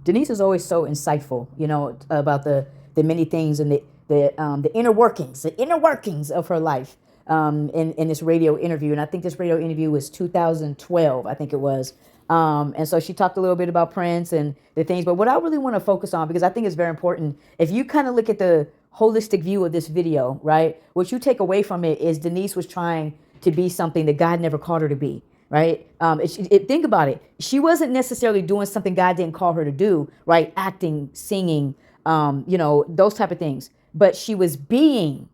Denise is always so insightful, you know, about the many things and the inner workings of her life in this radio interview. And I think this radio interview was 2012, I think it was. And so she talked a little bit about Prince and the things. But what I really want to focus on, because I think it's very important, if you kind of look at the holistic view of this video, right, what you take away from it is Denise was trying to be something that God never called her to be. Right. Think about it. She wasn't necessarily doing something God didn't call her to do. Right. Acting, singing, those type of things. But she was being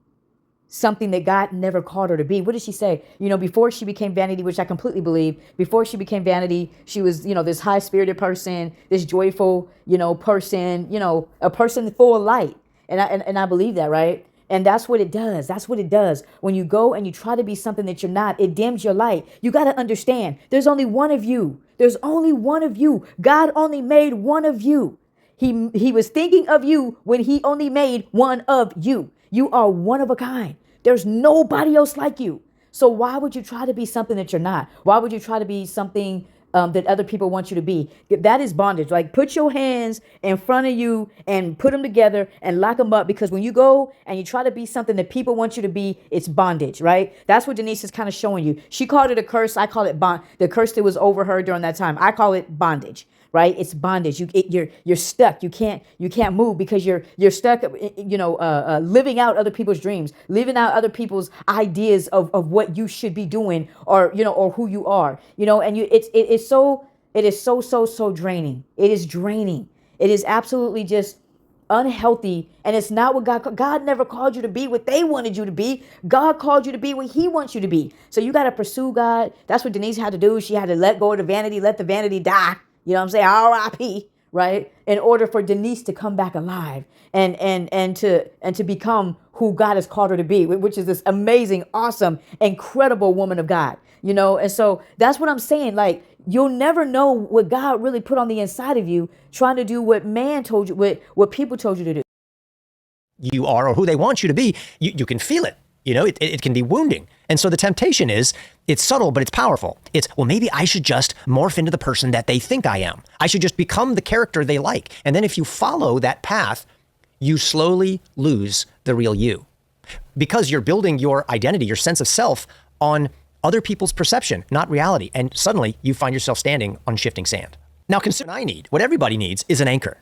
something that God never called her to be. What did she say? Before she became Vanity, which I completely believe, before she became Vanity, she was, this high spirited person, this joyful, person, a person full of light. And I believe that. Right. And that's what it does. That's what it does. When you go and you try to be something that you're not, it dims your light. You got to understand, there's only one of you. There's only one of you. God only made one of you. He was thinking of you when he only made one of you. You are one of a kind. There's nobody else like you. So why would you try to be something that you're not? Why would you try to be something that other people want you to be? That is bondage. Like, put your hands in front of you and put them together and lock them up, because when you go and you try to be something that people want you to be, it's bondage, right? That's what Denise is kind of showing you. She called it a curse. I call it the curse that was over her during that time. I call it bondage. Right? It's bondage. You're stuck. You can't move because you're stuck, living out other people's dreams, living out other people's ideas of what you should be doing, or who you are, and it is so draining. It is draining. It is absolutely just unhealthy. And it's not what God never called you to be what they wanted you to be. God called you to be what he wants you to be. So you got to pursue God. That's what Denise had to do. She had to let go of the vanity, let the vanity die. You know what I'm saying? R.I.P. Right? In order for Denise to come back alive and to become who God has called her to be, which is this amazing, awesome, incredible woman of God. And so that's what I'm saying. Like, you'll never know what God really put on the inside of you, trying to do what man told you, what people told you to do. You are, or who they want you to be, you can feel it. It can be wounding. And so the temptation is, it's subtle, but it's powerful. It's, well, maybe I should just morph into the person that they think I am. I should just become the character they like. And then if you follow that path, you slowly lose the real you, because you're building your identity, your sense of self, on other people's perception, not reality. And suddenly you find yourself standing on shifting sand. Now consider what everybody needs is an anchor.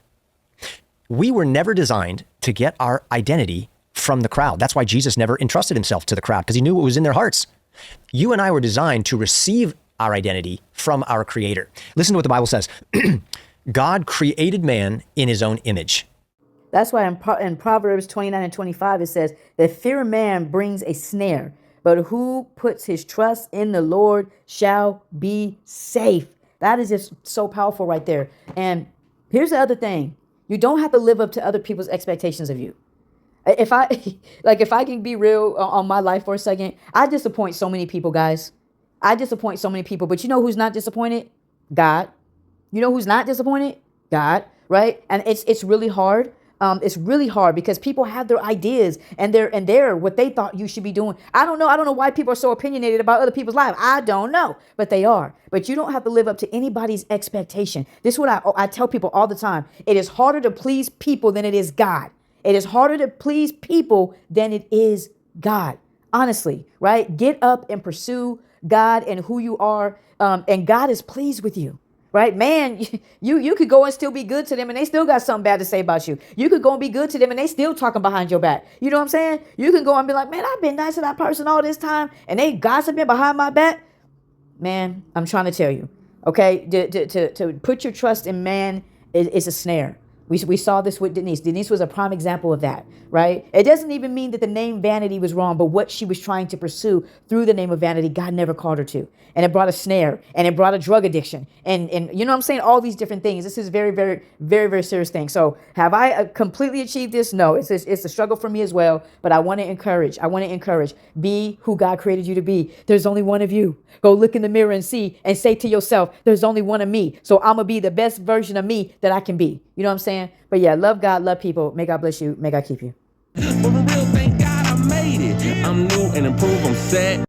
We were never designed to get our identity from the crowd. That's why Jesus never entrusted himself to the crowd, because he knew what was in their hearts. You and I were designed to receive our identity from our Creator. Listen to what the Bible says. God created man in his own image. That's why in Proverbs 29 and 25, it says that fear of man brings a snare, but who puts his trust in the Lord shall be safe. That is just so powerful right there. And here's the other thing. You don't have to live up to other people's expectations of you. If I can be real on my life for a second, I disappoint so many people, guys. I disappoint so many people. But you know who's not disappointed? God. You know who's not disappointed? God, right? And it's really hard. It's really hard because people have their ideas and they're what they thought you should be doing. I don't know why people are so opinionated about other people's lives. I don't know, but they are. But you don't have to live up to anybody's expectation. This is what I tell people all the time. It is harder to please people than it is God. It is harder to please people than it is God. Honestly, right? Get up and pursue God and who you are. And God is pleased with you, right? Man, you could go and still be good to them and they still got something bad to say about you. You could go and be good to them and they still talking behind your back. You know what I'm saying? You can go and be like, man, I've been nice to that person all this time and they gossiping behind my back. Man, I'm trying to tell you, okay? To put your trust in man is a snare. We saw this with Denise. Denise was a prime example of that, right? It doesn't even mean that the name Vanity was wrong, but what she was trying to pursue through the name of Vanity, God never called her to. And it brought a snare and it brought a drug addiction. And you know what I'm saying? All these different things. This is very, very, very, very serious thing. So have I completely achieved this? No, it's a struggle for me as well. But I want to encourage. Be who God created you to be. There's only one of you. Go look in the mirror and see and say to yourself, there's only one of me. So I'm going to be the best version of me that I can be. You know what I'm saying? But yeah, love God, love people. May God bless you. May God keep you. For real, thank God I made it. I'm new and improved. I'm set.